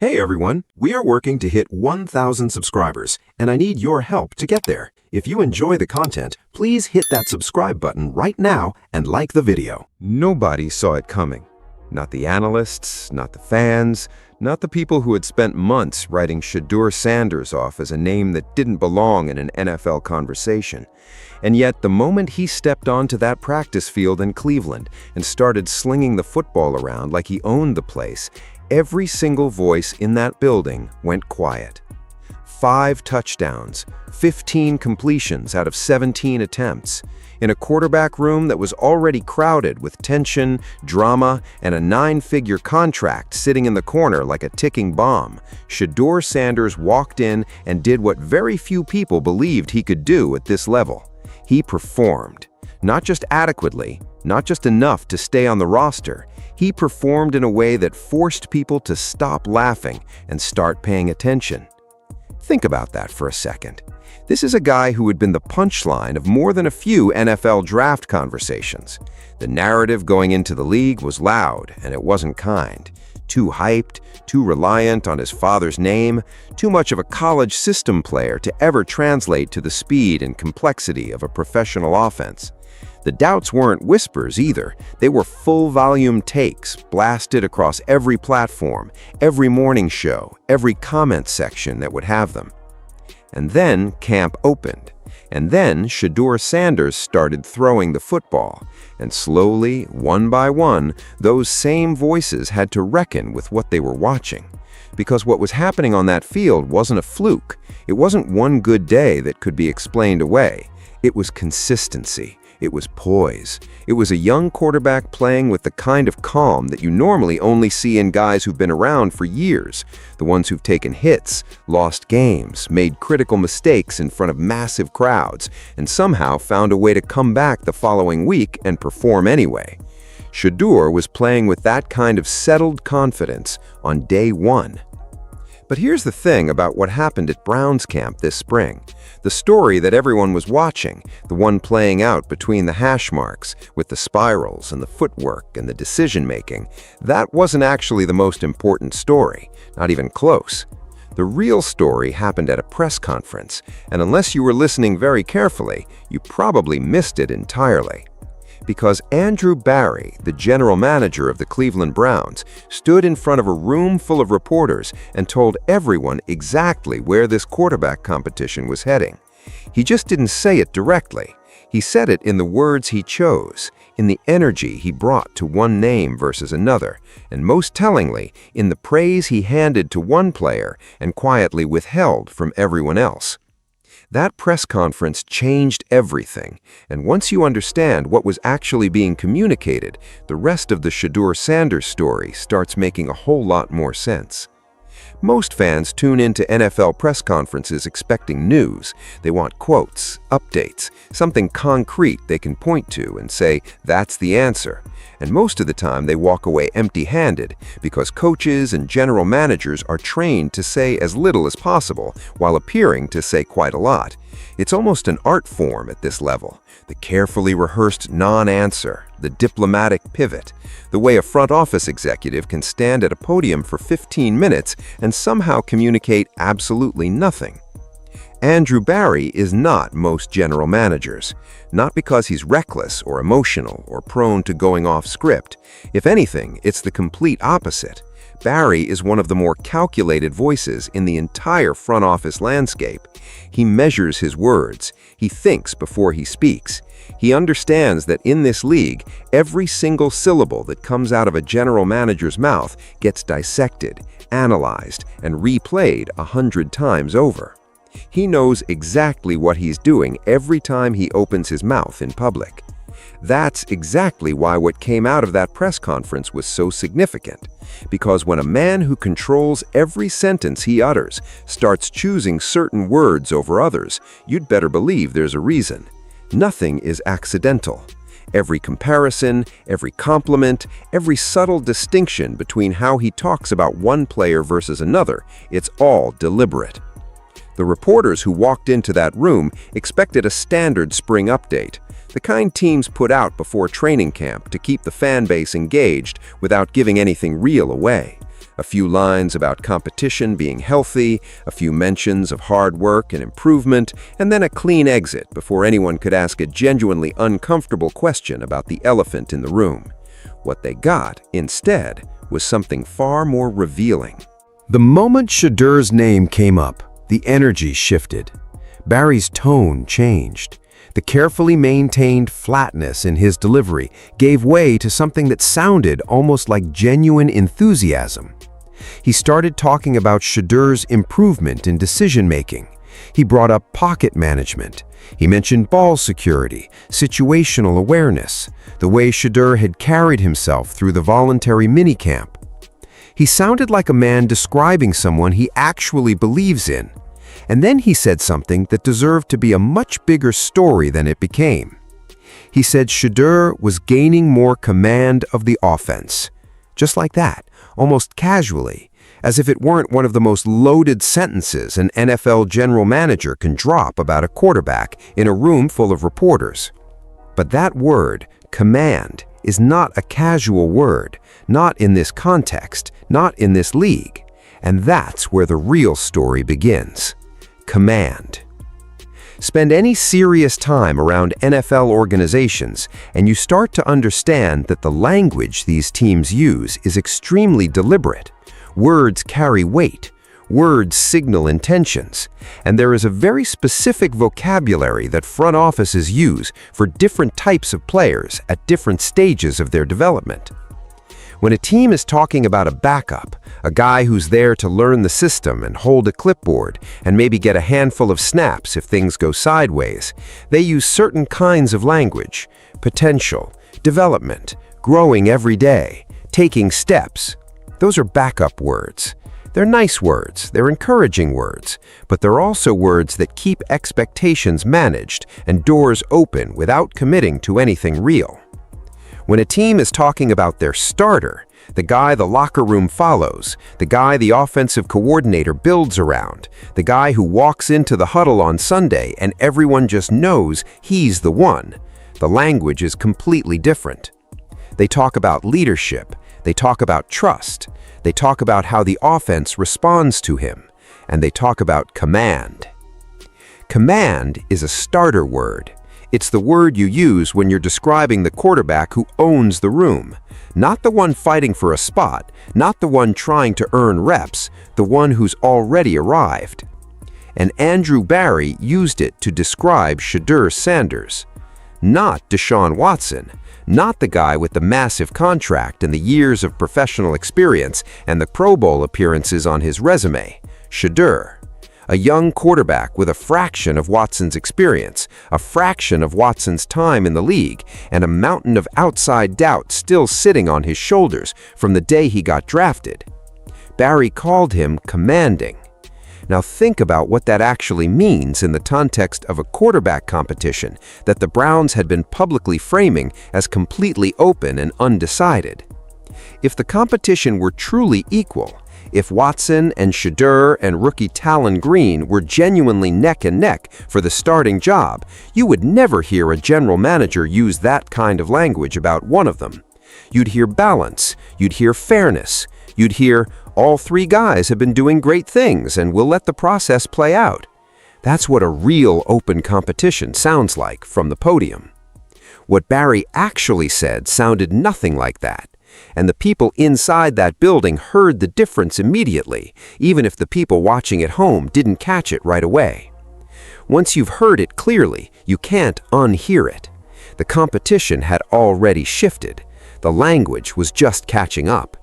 Hey everyone, we are working to hit 1,000 subscribers, and I need your help to get there. If you enjoy the content, please hit that subscribe button right now and like the video. Nobody saw it coming. Not the analysts, not the fans, not the people who had spent months writing Shedeur Sanders off as a name that didn't belong in an NFL conversation. And yet, the moment he stepped onto that practice field in Cleveland and started slinging the football around like he owned the place, every single voice in that building went quiet. 5 touchdowns, 15 completions out of 17 attempts. In a quarterback room that was already crowded with tension, drama, and a 9-figure contract sitting in the corner like a ticking bomb, Shedeur Sanders walked in and did what very few people believed he could do at this level. He performed. Not just adequately, not just enough to stay on the roster. He performed in a way that forced people to stop laughing and start paying attention. Think about that for a second. This is a guy who had been the punchline of more than a few NFL draft conversations. The narrative going into the league was loud, and it wasn't kind. Too hyped, too reliant on his father's name, too much of a college system player to ever translate to the speed and complexity of a professional offense. The doubts weren't whispers either. They were full-volume takes, blasted across every platform, every morning show, every comment section that would have them. And then camp opened. And then Shedeur Sanders started throwing the football. And slowly, one by one, those same voices had to reckon with what they were watching. Because what was happening on that field wasn't a fluke. It wasn't one good day that could be explained away. It was consistency. It was poise. It was a young quarterback playing with the kind of calm that you normally only see in guys who've been around for years, the ones who've taken hits, lost games, made critical mistakes in front of massive crowds, and somehow found a way to come back the following week and perform anyway. Shedeur was playing with that kind of settled confidence on day one. But here's the thing about what happened at Brown's camp this spring. The story that everyone was watching, the one playing out between the hash marks, with the spirals and the footwork and the decision-making, that wasn't actually the most important story, not even close. The real story happened at a press conference, and unless you were listening very carefully, you probably missed it entirely. Because Andrew Barry, the general manager of the Cleveland Browns, stood in front of a room full of reporters and told everyone exactly where this quarterback competition was heading. He just didn't say it directly. He said it in the words he chose, in the energy he brought to one name versus another, and most tellingly, in the praise he handed to one player and quietly withheld from everyone else. That press conference changed everything, and once you understand what was actually being communicated, the rest of the Shedeur Sanders story starts making a whole lot more sense. Most fans tune into NFL press conferences expecting news. They want quotes, updates, something concrete they can point to and say, that's the answer. And most of the time they walk away empty-handed because coaches and general managers are trained to say as little as possible while appearing to say quite a lot. It's almost an art form at this level. The carefully rehearsed non-answer, the diplomatic pivot, the way a front office executive can stand at a podium for 15 minutes and somehow communicate absolutely nothing. Andrew Barry is not most general managers, not because he's reckless or emotional or prone to going off script. If anything, it's the complete opposite. Barry is one of the more calculated voices in the entire front office landscape. He measures his words. He thinks before he speaks. He understands that in this league, every single syllable that comes out of a general manager's mouth gets dissected, analyzed, and replayed 100 times over. He knows exactly what he's doing every time he opens his mouth in public. That's exactly why what came out of that press conference was so significant. Because when a man who controls every sentence he utters starts choosing certain words over others, you'd better believe there's a reason. Nothing is accidental. Every comparison, every compliment, every subtle distinction between how he talks about one player versus another, it's all deliberate. The reporters who walked into that room expected a standard spring update, the kind teams put out before training camp to keep the fan base engaged without giving anything real away. A few lines about competition being healthy, a few mentions of hard work and improvement, and then a clean exit before anyone could ask a genuinely uncomfortable question about the elephant in the room. What they got, instead, was something far more revealing. The moment Shedeur's name came up, the energy shifted. Barry's tone changed. The carefully maintained flatness in his delivery gave way to something that sounded almost like genuine enthusiasm. He started talking about Shedeur's improvement in decision-making. He brought up pocket management. He mentioned ball security, situational awareness, the way Shedeur had carried himself through the voluntary minicamp. He sounded like a man describing someone he actually believes in. And then he said something that deserved to be a much bigger story than it became. He said Shedeur was gaining more command of the offense. Just like that, almost casually, as if it weren't one of the most loaded sentences an NFL general manager can drop about a quarterback in a room full of reporters. But that word, command, is not a casual word, not in this context, not in this league. And that's where the real story begins. Command. Spend any serious time around NFL organizations, and you start to understand that the language these teams use is extremely deliberate. Words carry weight. Words signal intentions. And there is a very specific vocabulary that front offices use for different types of players at different stages of their development. When a team is talking about a backup, a guy who's there to learn the system and hold a clipboard and maybe get a handful of snaps if things go sideways, they use certain kinds of language: potential, development, growing every day, taking steps. Those are backup words. They're nice words, they're encouraging words, but they're also words that keep expectations managed and doors open without committing to anything real. When a team is talking about their starter, the guy the locker room follows, the guy the offensive coordinator builds around, the guy who walks into the huddle on Sunday and everyone just knows he's the one, the language is completely different. They talk about leadership, they talk about trust, they talk about how the offense responds to him, and they talk about command. Command is a starter word. It's the word you use when you're describing the quarterback who owns the room, not the one fighting for a spot, not the one trying to earn reps, the one who's already arrived. And Andrew Barry used it to describe Shedeur Sanders. Not Deshaun Watson, not the guy with the massive contract and the years of professional experience and the Pro Bowl appearances on his resume. Shedeur. A young quarterback with a fraction of Watson's experience, a fraction of Watson's time in the league, and a mountain of outside doubt still sitting on his shoulders from the day he got drafted. Barry called him commanding. Now think about what that actually means in the context of a quarterback competition that the Browns had been publicly framing as completely open and undecided. If the competition were truly equal, if Watson and Shedeur and rookie Talon Green were genuinely neck and neck for the starting job, you would never hear a general manager use that kind of language about one of them. You'd hear balance, you'd hear fairness, you'd hear, all three guys have been doing great things and we'll let the process play out. That's what a real open competition sounds like from the podium. What Barry actually said sounded nothing like that. And the people inside that building heard the difference immediately, even if the people watching at home didn't catch it right away. Once you've heard it clearly, you can't unhear it. The competition had already shifted. The language was just catching up.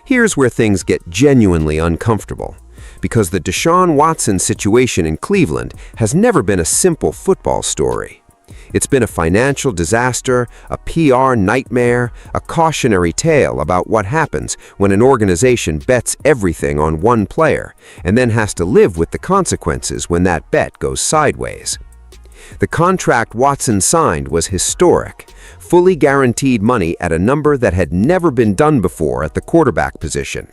Here's where things get genuinely uncomfortable, because the Deshaun Watson situation in Cleveland has never been a simple football story. It's been a financial disaster, a PR nightmare, a cautionary tale about what happens when an organization bets everything on one player and then has to live with the consequences when that bet goes sideways. The contract Watson signed was historic, fully guaranteed money at a number that had never been done before at the quarterback position.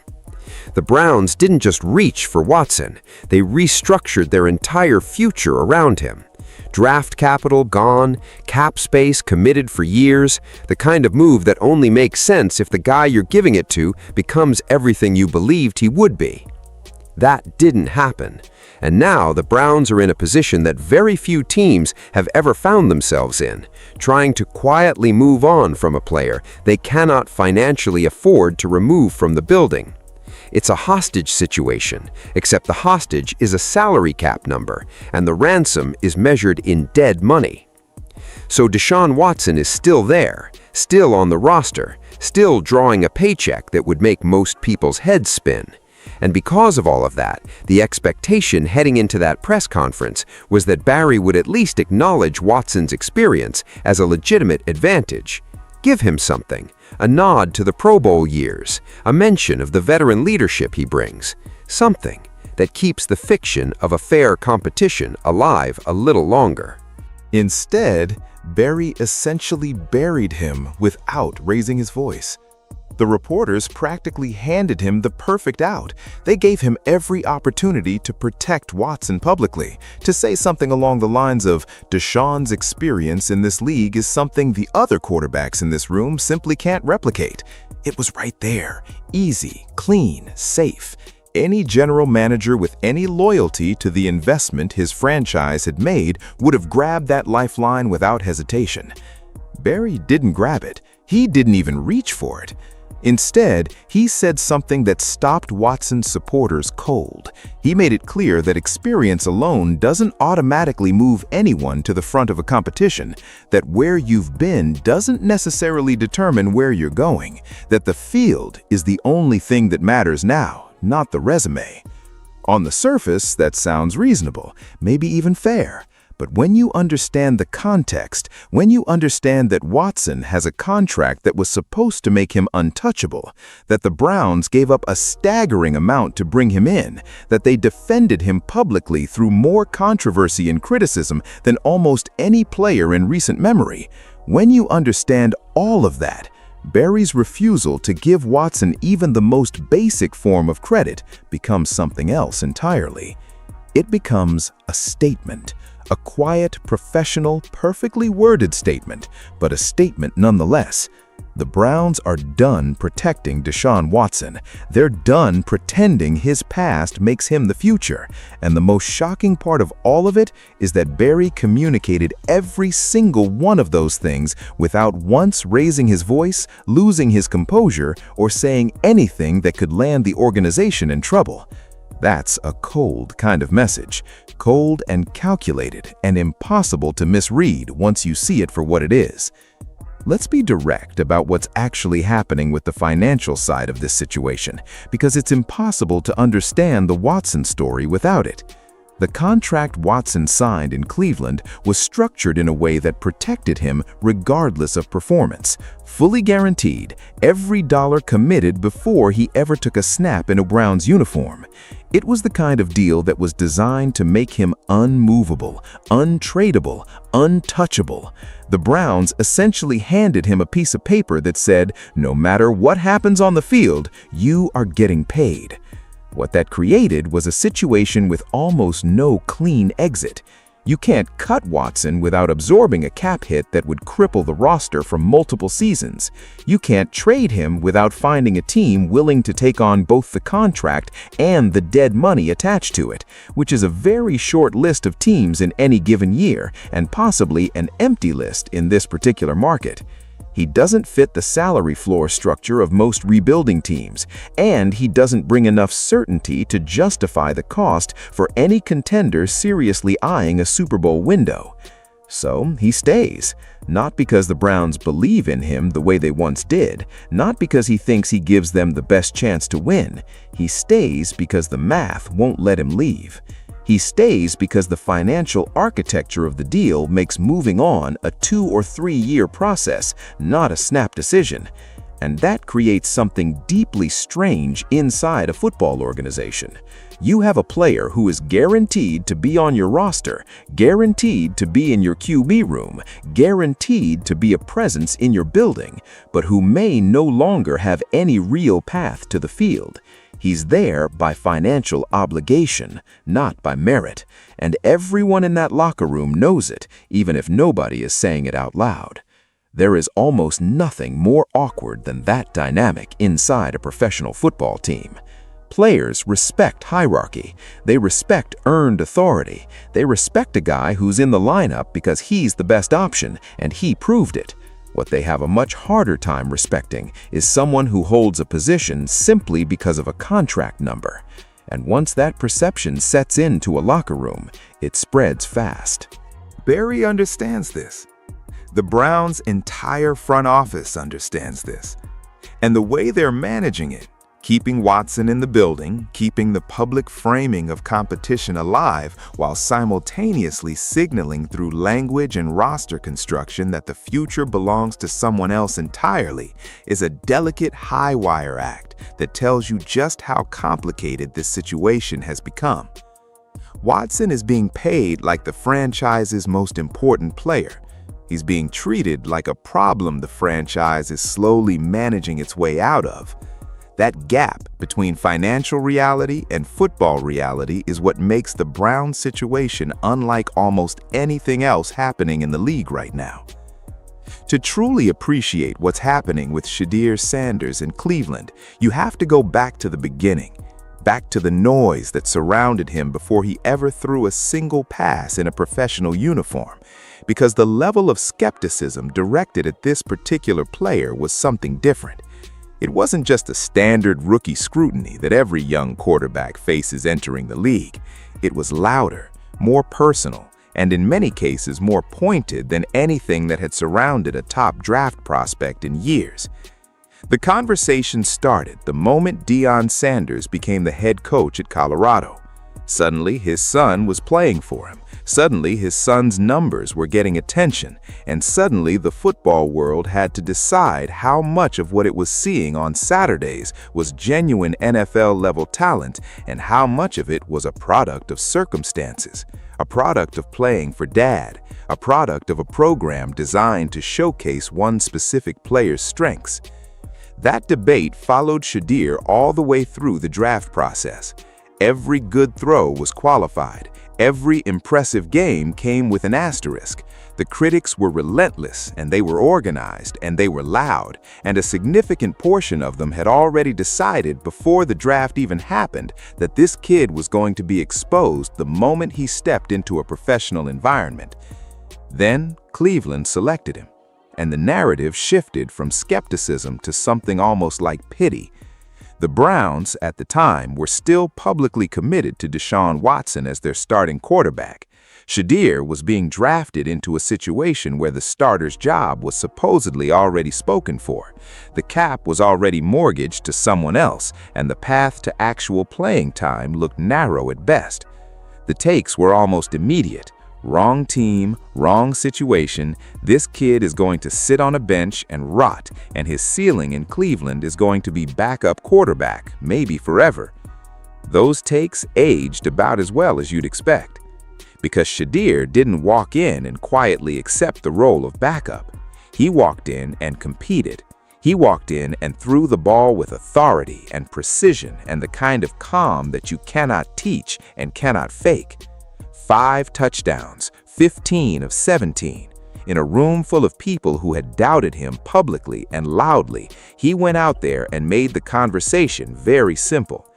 The Browns didn't just reach for Watson, they restructured their entire future around him. Draft capital gone, cap space committed for years, the kind of move that only makes sense if the guy you're giving it to becomes everything you believed he would be. That didn't happen, and now the Browns are in a position that very few teams have ever found themselves in, trying to quietly move on from a player they cannot financially afford to remove from the building. It's a hostage situation, except the hostage is a salary cap number, and the ransom is measured in dead money. So Deshaun Watson is still there, still on the roster, still drawing a paycheck that would make most people's heads spin. And because of all of that, the expectation heading into that press conference was that Barry would at least acknowledge Watson's experience as a legitimate advantage. Give him something, a nod to the Pro Bowl years, a mention of the veteran leadership he brings, something that keeps the fiction of a fair competition alive a little longer. Instead, Barry essentially buried him without raising his voice. The reporters practically handed him the perfect out. They gave him every opportunity to protect Watson publicly, to say something along the lines of, Deshaun's experience in this league is something the other quarterbacks in this room simply can't replicate. It was right there, easy, clean, safe. Any general manager with any loyalty to the investment his franchise had made would have grabbed that lifeline without hesitation. Barry didn't grab it. He didn't even reach for it. Instead, he said something that stopped Watson's supporters cold. He made it clear that experience alone doesn't automatically move anyone to the front of a competition, that where you've been doesn't necessarily determine where you're going, that the field is the only thing that matters now, not the resume. On the surface, that sounds reasonable, maybe even fair. But when you understand the context, when you understand that Watson has a contract that was supposed to make him untouchable, that the Browns gave up a staggering amount to bring him in, that they defended him publicly through more controversy and criticism than almost any player in recent memory, when you understand all of that, Barry's refusal to give Watson even the most basic form of credit becomes something else entirely. It becomes a statement. A quiet, professional, perfectly worded statement, but a statement nonetheless. The Browns are done protecting Deshaun Watson. They're done pretending his past makes him the future. And the most shocking part of all of it is that Barry communicated every single one of those things without once raising his voice, losing his composure, or saying anything that could land the organization in trouble. That's a cold kind of message, cold and calculated and impossible to misread once you see it for what it is. Let's be direct about what's actually happening with the financial side of this situation, because it's impossible to understand the Watson story without it. The contract Watson signed in Cleveland was structured in a way that protected him regardless of performance, fully guaranteed, every dollar committed before he ever took a snap in a Browns uniform. It was the kind of deal that was designed to make him unmovable, untradeable, untouchable. The Browns essentially handed him a piece of paper that said, no matter what happens on the field, you are getting paid. What that created was a situation with almost no clean exit. You can't cut Watson without absorbing a cap hit that would cripple the roster for multiple seasons. You can't trade him without finding a team willing to take on both the contract and the dead money attached to it, which is a very short list of teams in any given year, and possibly an empty list in this particular market. He doesn't fit the salary floor structure of most rebuilding teams, and he doesn't bring enough certainty to justify the cost for any contender seriously eyeing a Super Bowl window. So he stays, not because the Browns believe in him the way they once did, not because he thinks he gives them the best chance to win. He stays because the math won't let him leave. He stays because the financial architecture of the deal makes moving on a 2 or 3 year process, not a snap decision. And that creates something deeply strange inside a football organization. You have a player who is guaranteed to be on your roster, guaranteed to be in your QB room, guaranteed to be a presence in your building, but who may no longer have any real path to the field. He's there by financial obligation, not by merit, and everyone in that locker room knows it, even if nobody is saying it out loud. There is almost nothing more awkward than that dynamic inside a professional football team. Players respect hierarchy. They respect earned authority. They respect a guy who's in the lineup because he's the best option, and he proved it. What they have a much harder time respecting is someone who holds a position simply because of a contract number. And once that perception sets into a locker room, it spreads fast. Barry understands this. The Browns' entire front office understands this. And the way they're managing it, keeping Watson in the building, keeping the public framing of competition alive while simultaneously signaling through language and roster construction that the future belongs to someone else entirely, is a delicate high-wire act that tells you just how complicated this situation has become. Watson is being paid like the franchise's most important player. He's being treated like a problem the franchise is slowly managing its way out of. That gap between financial reality and football reality is what makes the Browns situation unlike almost anything else happening in the league right now. To truly appreciate what's happening with Shedeur Sanders in Cleveland, you have to go back to the beginning, back to the noise that surrounded him before he ever threw a single pass in a professional uniform, because the level of skepticism directed at this particular player was something different. It wasn't just a standard rookie scrutiny that every young quarterback faces entering the league. It was louder, more personal, and in many cases more pointed than anything that had surrounded a top draft prospect in years. The conversation started the moment Deion Sanders became the head coach at Colorado. Suddenly, his son was playing for him. Suddenly, his son's numbers were getting attention, and suddenly the football world had to decide how much of what it was seeing on Saturdays was genuine NFL-level talent and how much of it was a product of circumstances, a product of playing for dad, a product of a program designed to showcase one specific player's strengths. That debate followed Shedeur all the way through the draft process. Every good throw was qualified. Every impressive game came with an asterisk. The critics were relentless, and they were organized, and they were loud, and a significant portion of them had already decided before the draft even happened that this kid was going to be exposed the moment he stepped into a professional environment. Then Cleveland selected him, and the narrative shifted from skepticism to something almost like pity. The Browns, at the time, were still publicly committed to Deshaun Watson as their starting quarterback. Shedeur was being drafted into a situation where the starter's job was supposedly already spoken for. The cap was already mortgaged to someone else, and the path to actual playing time looked narrow at best. The takes were almost immediate. Wrong team, wrong situation. This kid is going to sit on a bench and rot, and his ceiling in Cleveland is going to be backup quarterback, maybe forever. Those takes aged about as well as you'd expect, because Shedeur didn't walk in and quietly accept the role of backup. He walked in and competed. He walked in and threw the ball with authority and precision and the kind of calm that you cannot teach and cannot fake. 5 touchdowns, 15 of 17. In a room full of people who had doubted him publicly and loudly, he went out there and made the conversation very simple.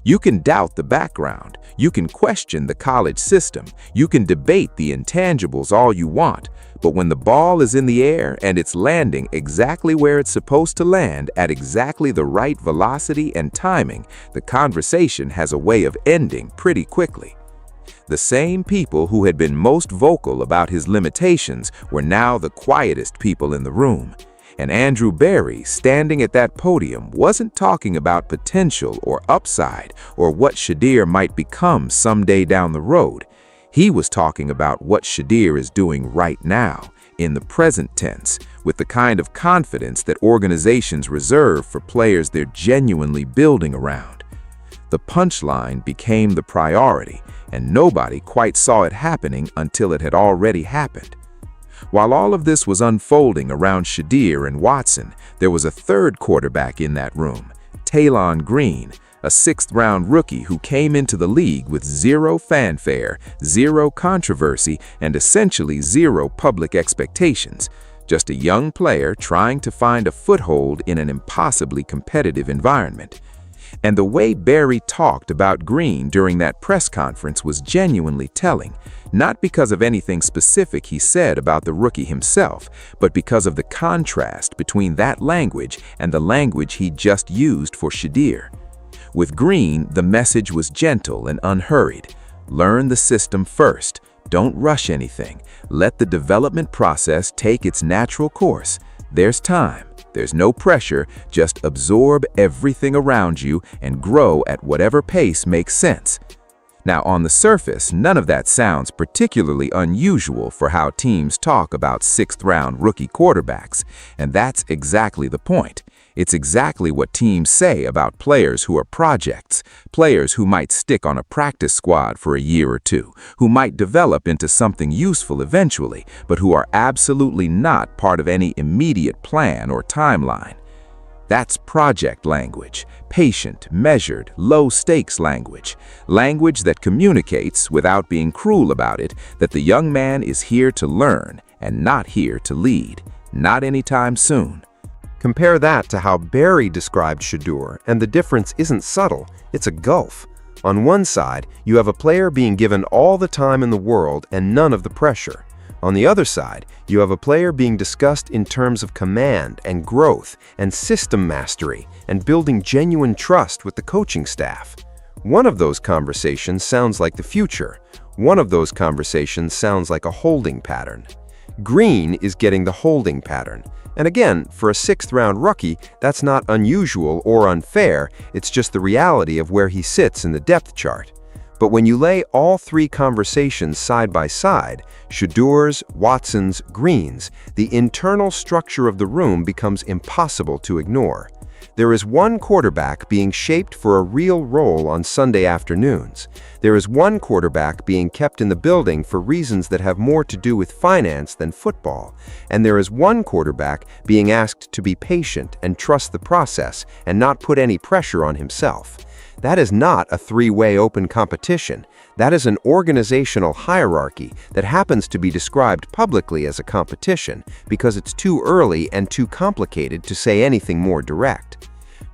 You can doubt the background, you can question the college system, you can debate the intangibles all you want, but when the ball is in the air and it's landing exactly where it's supposed to land at exactly the right velocity and timing, the conversation has a way of ending pretty quickly. The same people who had been most vocal about his limitations were now the quietest people in the room. And Andrew Berry, standing at that podium, wasn't talking about potential or upside or what Shedeur might become someday down the road. He was talking about what Shedeur is doing right now, in the present tense, with the kind of confidence that organizations reserve for players they're genuinely building around. The punchline became the priority, and nobody quite saw it happening until it had already happened. While all of this was unfolding around Shedeur and Watson, there was a third quarterback in that room, Talon Green, a sixth-round rookie who came into the league with zero fanfare, zero controversy, and essentially zero public expectations. Just a young player trying to find a foothold in an impossibly competitive environment. And the way Barry talked about Green during that press conference was genuinely telling, not because of anything specific he said about the rookie himself, but because of the contrast between that language and the language he just used for Shedeur. With Green, the message was gentle and unhurried. Learn the system first. Don't rush anything. Let the development process take its natural course. There's time. There's no pressure. Just absorb everything around you and grow at whatever pace makes sense. Now, on the surface, none of that sounds particularly unusual for how teams talk about sixth-round rookie quarterbacks, and that's exactly the point. It's exactly what teams say about players who are projects, players who might stick on a practice squad for a year or two, who might develop into something useful eventually, but who are absolutely not part of any immediate plan or timeline. That's project language, patient, measured, low-stakes language, language that communicates, without being cruel about it, that the young man is here to learn and not here to lead, not anytime soon. Compare that to how Barry described Shedeur, and the difference isn't subtle, it's a gulf. On one side, you have a player being given all the time in the world and none of the pressure. On the other side, you have a player being discussed in terms of command and growth and system mastery and building genuine trust with the coaching staff. One of those conversations sounds like the future. One of those conversations sounds like a holding pattern. Green is getting the holding pattern. And again, for a sixth-round rookie, that's not unusual or unfair, it's just the reality of where he sits in the depth chart. But when you lay all three conversations side by side, Shedeur's, Watson's, Green's, the internal structure of the room becomes impossible to ignore. There is one quarterback being shaped for a real role on Sunday afternoons. There is one quarterback being kept in the building for reasons that have more to do with finance than football. And there is one quarterback being asked to be patient and trust the process and not put any pressure on himself. That is not a three-way open competition. That is an organizational hierarchy that happens to be described publicly as a competition because it's too early and too complicated to say anything more direct.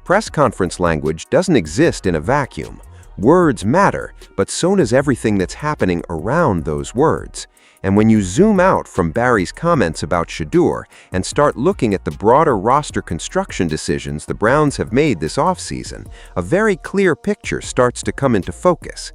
Press conference language doesn't exist in a vacuum. Words matter, but so does everything that's happening around those words. And when you zoom out from Barry's comments about Shedeur and start looking at the broader roster construction decisions the Browns have made this offseason, a very clear picture starts to come into focus.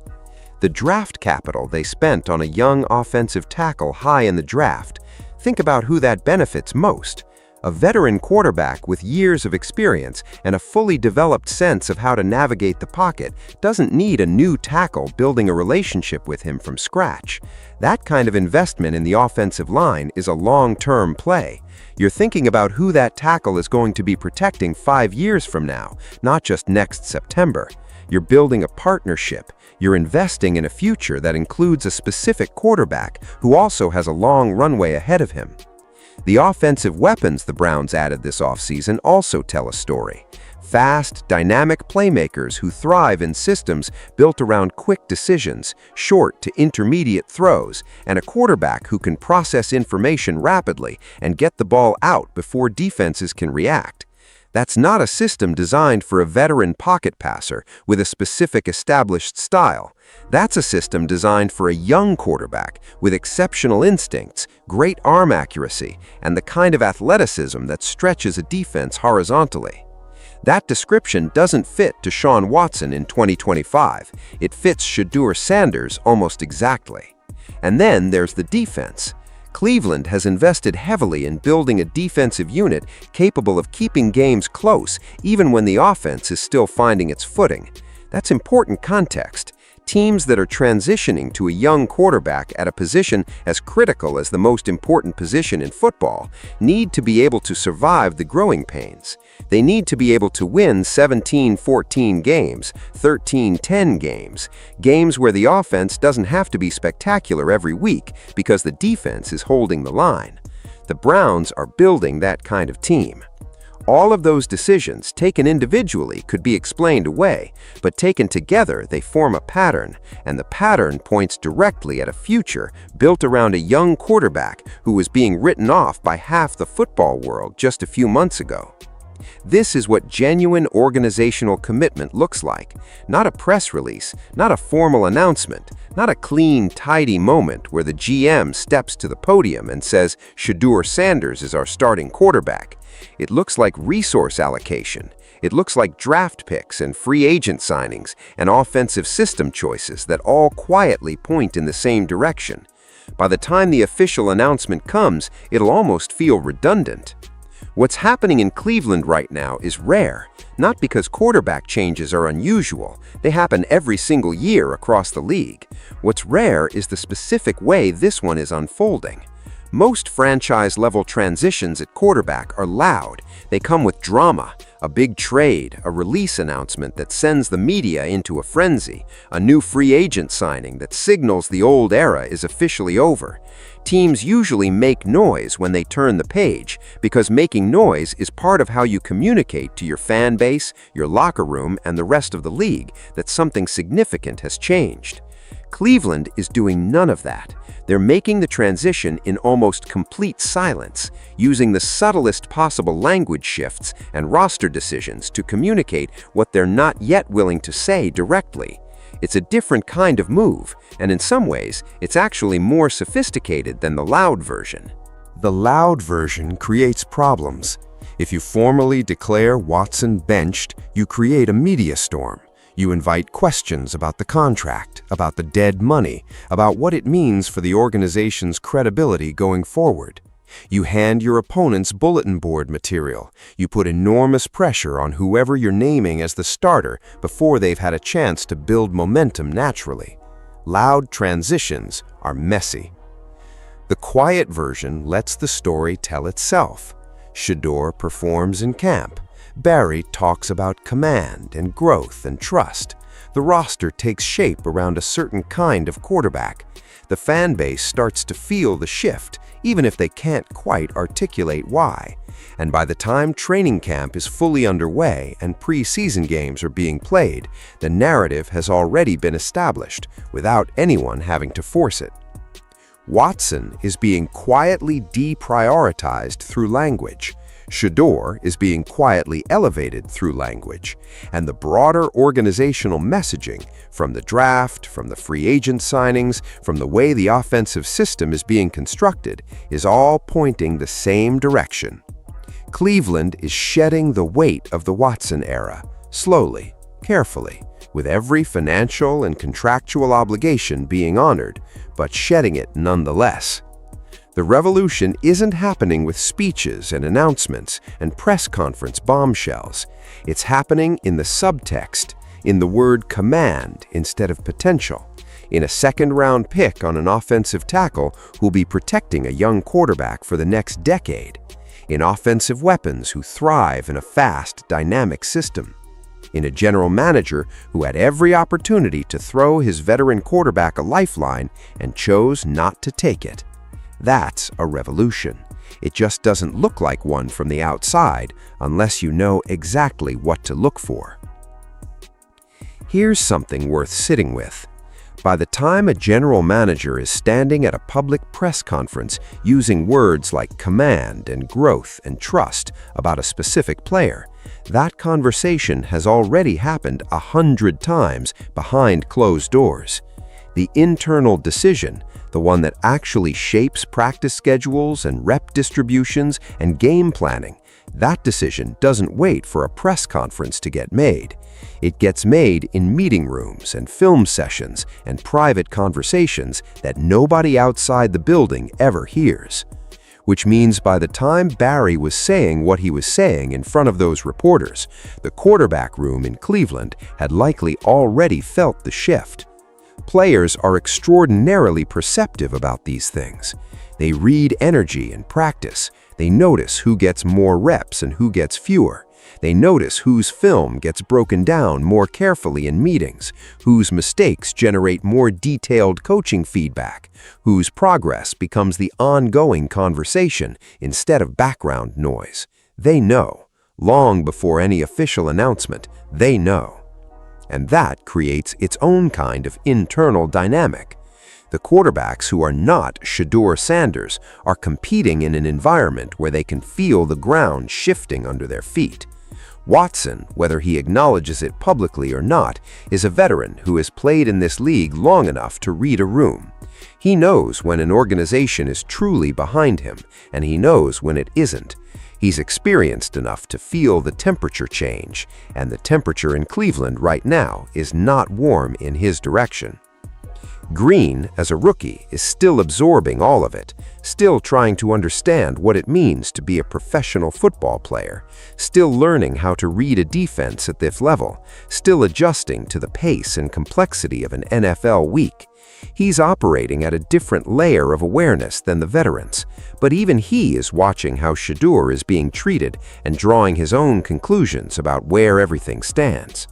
The draft capital they spent on a young offensive tackle high in the draft, think about who that benefits most. A veteran quarterback with years of experience and a fully developed sense of how to navigate the pocket doesn't need a new tackle building a relationship with him from scratch. That kind of investment in the offensive line is a long-term play. You're thinking about who that tackle is going to be protecting 5 years from now, not just next September. You're building a partnership. You're investing in a future that includes a specific quarterback who also has a long runway ahead of him. The offensive weapons the Browns added this offseason also tell a story. Fast, dynamic playmakers who thrive in systems built around quick decisions, short to intermediate throws, and a quarterback who can process information rapidly and get the ball out before defenses can react. That's not a system designed for a veteran pocket passer with a specific established style. That's a system designed for a young quarterback with exceptional instincts, great arm accuracy, and the kind of athleticism that stretches a defense horizontally. That description doesn't fit Deshaun Watson in 2025. It fits Shedeur Sanders almost exactly. And then there's the defense. Cleveland has invested heavily in building a defensive unit capable of keeping games close even when the offense is still finding its footing. That's important context. Teams that are transitioning to a young quarterback at a position as critical as the most important position in football need to be able to survive the growing pains. They need to be able to win 17-14 games, 13-10 games, games where the offense doesn't have to be spectacular every week because the defense is holding the line. The Browns are building that kind of team. All of those decisions, taken individually, could be explained away, but taken together, they form a pattern, and the pattern points directly at a future built around a young quarterback who was being written off by half the football world just a few months ago. This is what genuine organizational commitment looks like. Not a press release, not a formal announcement, not a clean, tidy moment where the GM steps to the podium and says, "Shedeur Sanders is our starting quarterback." It looks like resource allocation. It looks like draft picks and free agent signings and offensive system choices that all quietly point in the same direction. By the time the official announcement comes, it'll almost feel redundant. What's happening in Cleveland right now is rare, not because quarterback changes are unusual. They happen every single year across the league. What's rare is the specific way this one is unfolding. Most franchise-level transitions at quarterback are loud. They come with drama, a big trade, a release announcement that sends the media into a frenzy, a new free agent signing that signals the old era is officially over. Teams usually make noise when they turn the page, because making noise is part of how you communicate to your fan base, your locker room, and the rest of the league that something significant has changed. Cleveland is doing none of that. They're making the transition in almost complete silence, using the subtlest possible language shifts and roster decisions to communicate what they're not yet willing to say directly. It's a different kind of move, and in some ways, it's actually more sophisticated than the loud version. The loud version creates problems. If you formally declare Watson benched, you create a media storm. You invite questions about the contract, about the dead money, about what it means for the organization's credibility going forward. You hand your opponents bulletin board material. You put enormous pressure on whoever you're naming as the starter before they've had a chance to build momentum naturally. Loud transitions are messy. The quiet version lets the story tell itself. Shedeur performs in camp. Barry talks about command and growth and trust. The roster takes shape around a certain kind of quarterback. The fan base starts to feel the shift, even if they can't quite articulate why. And by the time training camp is fully underway and preseason games are being played, the narrative has already been established without anyone having to force it. Watson is being quietly deprioritized through language. Shedeur is being quietly elevated through language, and the broader organizational messaging, from the draft, from the free agent signings, from the way the offensive system is being constructed, is all pointing the same direction. Cleveland is shedding the weight of the Watson era, slowly, carefully, with every financial and contractual obligation being honored, but shedding it nonetheless. The revolution isn't happening with speeches and announcements and press conference bombshells. It's happening in the subtext, in the word command instead of potential, in a second-round pick on an offensive tackle who'll be protecting a young quarterback for the next decade, in offensive weapons who thrive in a fast, dynamic system, in a general manager who had every opportunity to throw his veteran quarterback a lifeline and chose not to take it. That's a revolution. It just doesn't look like one from the outside unless you know exactly what to look for. Here's something worth sitting with. By the time a general manager is standing at a public press conference using words like command and growth and trust about a specific player, that conversation has already happened 100 times behind closed doors. The internal decision, the one that actually shapes practice schedules and rep distributions and game planning, that decision doesn't wait for a press conference to get made. It gets made in meeting rooms and film sessions and private conversations that nobody outside the building ever hears. Which means by the time Barry was saying what he was saying in front of those reporters, the quarterback room in Cleveland had likely already felt the shift. Players are extraordinarily perceptive about these things. They read energy in practice. They notice who gets more reps and who gets fewer. They notice whose film gets broken down more carefully in meetings, whose mistakes generate more detailed coaching feedback, whose progress becomes the ongoing conversation instead of background noise. They know. long before any official announcement, they know. And that creates its own kind of internal dynamic. The quarterbacks who are not Shedeur Sanders are competing in an environment where they can feel the ground shifting under their feet. Watson, whether he acknowledges it publicly or not, is a veteran who has played in this league long enough to read a room. He knows when an organization is truly behind him, and he knows when it isn't. He's experienced enough to feel the temperature change, and the temperature in Cleveland right now is not warm in his direction. Green, as a rookie, is still absorbing all of it, still trying to understand what it means to be a professional football player, still learning how to read a defense at this level, still adjusting to the pace and complexity of an NFL week. He's operating at a different layer of awareness than the veterans, but even he is watching how Shedeur is being treated and drawing his own conclusions about where everything stands.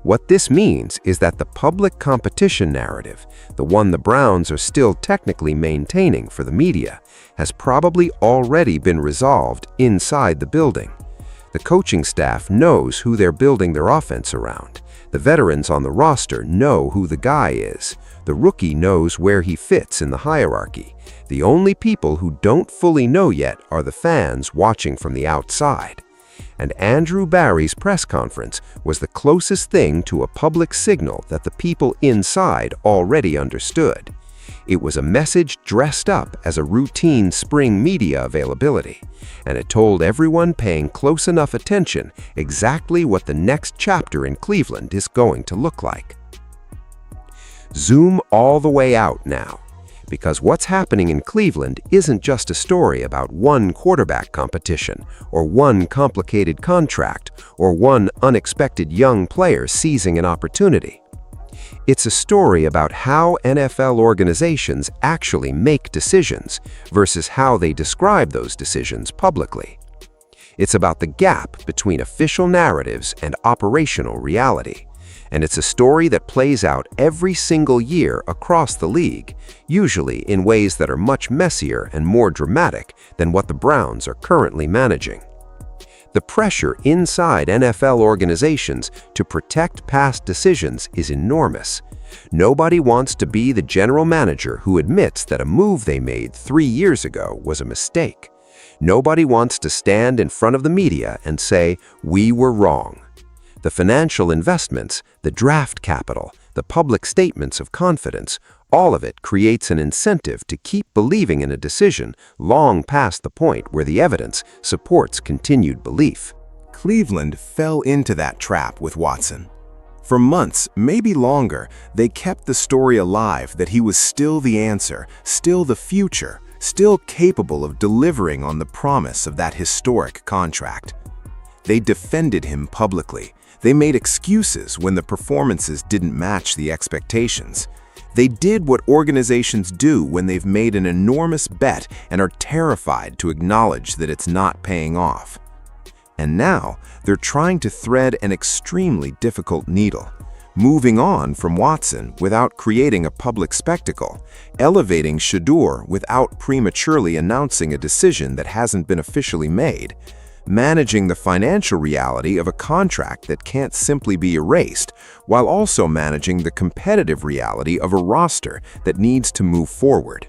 What this means is that the public competition narrative, the one the Browns are still technically maintaining for the media, has probably already been resolved inside the building. The coaching staff knows who they're building their offense around. The veterans on the roster know who the guy is. The rookie knows where he fits in the hierarchy. The only people who don't fully know yet are the fans watching from the outside. And Andrew Barry's press conference was the closest thing to a public signal that the people inside already understood. It was a message dressed up as a routine spring media availability, and it told everyone paying close enough attention exactly what the next chapter in Cleveland is going to look like. Zoom all the way out now, because what's happening in Cleveland isn't just a story about one quarterback competition, or one complicated contract, or one unexpected young player seizing an opportunity. It's a story about how NFL organizations actually make decisions versus how they describe those decisions publicly. It's about the gap between official narratives and operational reality. And it's a story that plays out every single year across the league, usually in ways that are much messier and more dramatic than what the Browns are currently managing. The pressure inside NFL organizations to protect past decisions is enormous. Nobody wants to be the general manager who admits that a move they made 3 years ago was a mistake. Nobody wants to stand in front of the media and say, "We were wrong." The financial investments, the draft capital, the public statements of confidence, all of it creates an incentive to keep believing in a decision long past the point where the evidence supports continued belief. Cleveland fell into that trap with Watson. For months, maybe longer, they kept the story alive that he was still the answer, still the future, still capable of delivering on the promise of that historic contract. They defended him publicly. They made excuses when the performances didn't match the expectations. They did what organizations do when they've made an enormous bet and are terrified to acknowledge that it's not paying off. And now, they're trying to thread an extremely difficult needle, moving on from Watson without creating a public spectacle, elevating Shedeur without prematurely announcing a decision that hasn't been officially made, managing the financial reality of a contract that can't simply be erased, while also managing the competitive reality of a roster that needs to move forward.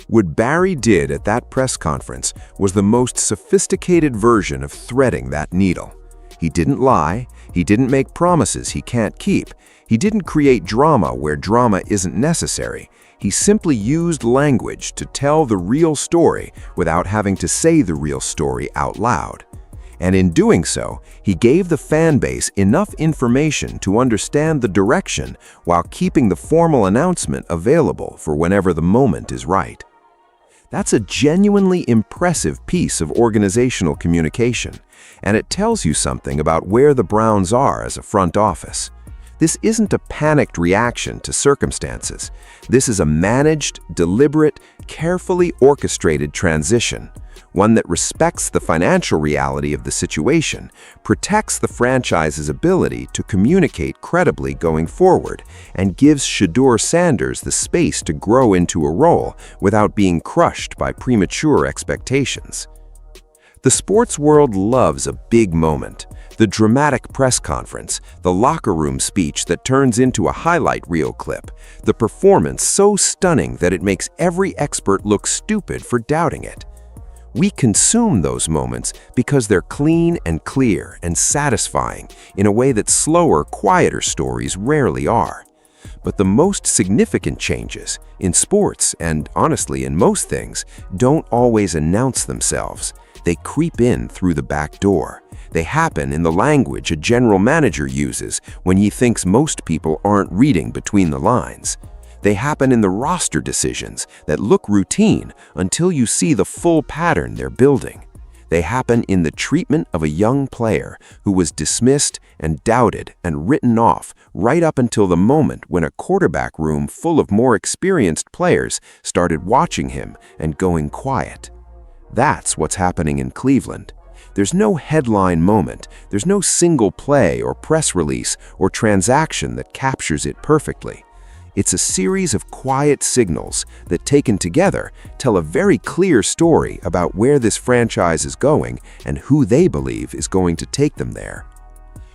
What Barry did at that press conference was the most sophisticated version of threading that needle. He didn't lie, he didn't make promises he can't keep, he didn't create drama where drama isn't necessary. He simply used language to tell the real story without having to say the real story out loud. And in doing so, he gave the fan base enough information to understand the direction while keeping the formal announcement available for whenever the moment is right. That's a genuinely impressive piece of organizational communication, and it tells you something about where the Browns are as a front office. This isn't a panicked reaction to circumstances. This is a managed, deliberate, carefully orchestrated transition, one that respects the financial reality of the situation, protects the franchise's ability to communicate credibly going forward, and gives Shedeur Sanders the space to grow into a role without being crushed by premature expectations. The sports world loves a big moment. The dramatic press conference, the locker room speech that turns into a highlight reel clip, the performance so stunning that it makes every expert look stupid for doubting it. We consume those moments because they're clean and clear and satisfying in a way that slower, quieter stories rarely are. But the most significant changes, in sports and honestly in most things, don't always announce themselves. They creep in through the back door. They happen in the language a general manager uses when he thinks most people aren't reading between the lines. They happen in the roster decisions that look routine until you see the full pattern they're building. They happen in the treatment of a young player who was dismissed and doubted and written off right up until the moment when a quarterback room full of more experienced players started watching him and going quiet. That's what's happening in Cleveland. There's no headline moment, there's no single play or press release or transaction that captures it perfectly. It's a series of quiet signals that, taken together, tell a very clear story about where this franchise is going and who they believe is going to take them there.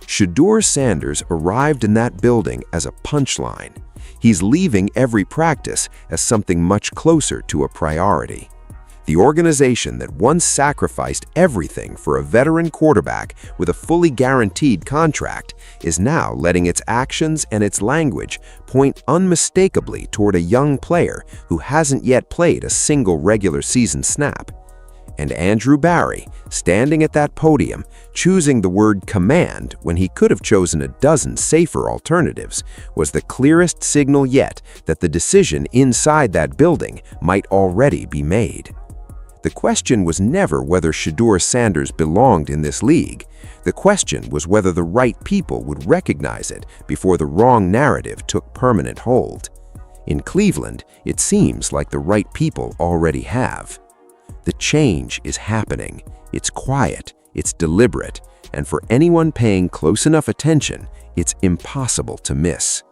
Shedeur Sanders arrived in that building as a punchline. He's leaving every practice as something much closer to a priority. The organization that once sacrificed everything for a veteran quarterback with a fully guaranteed contract is now letting its actions and its language point unmistakably toward a young player who hasn't yet played a single regular season snap. And Andrew Barry, standing at that podium, choosing the word command when he could have chosen a dozen safer alternatives, was the clearest signal yet that the decision inside that building might already be made. The question was never whether Shedeur Sanders belonged in this league. The question was whether the right people would recognize it before the wrong narrative took permanent hold. In Cleveland, it seems like the right people already have. The change is happening. It's quiet, it's deliberate, and for anyone paying close enough attention, it's impossible to miss.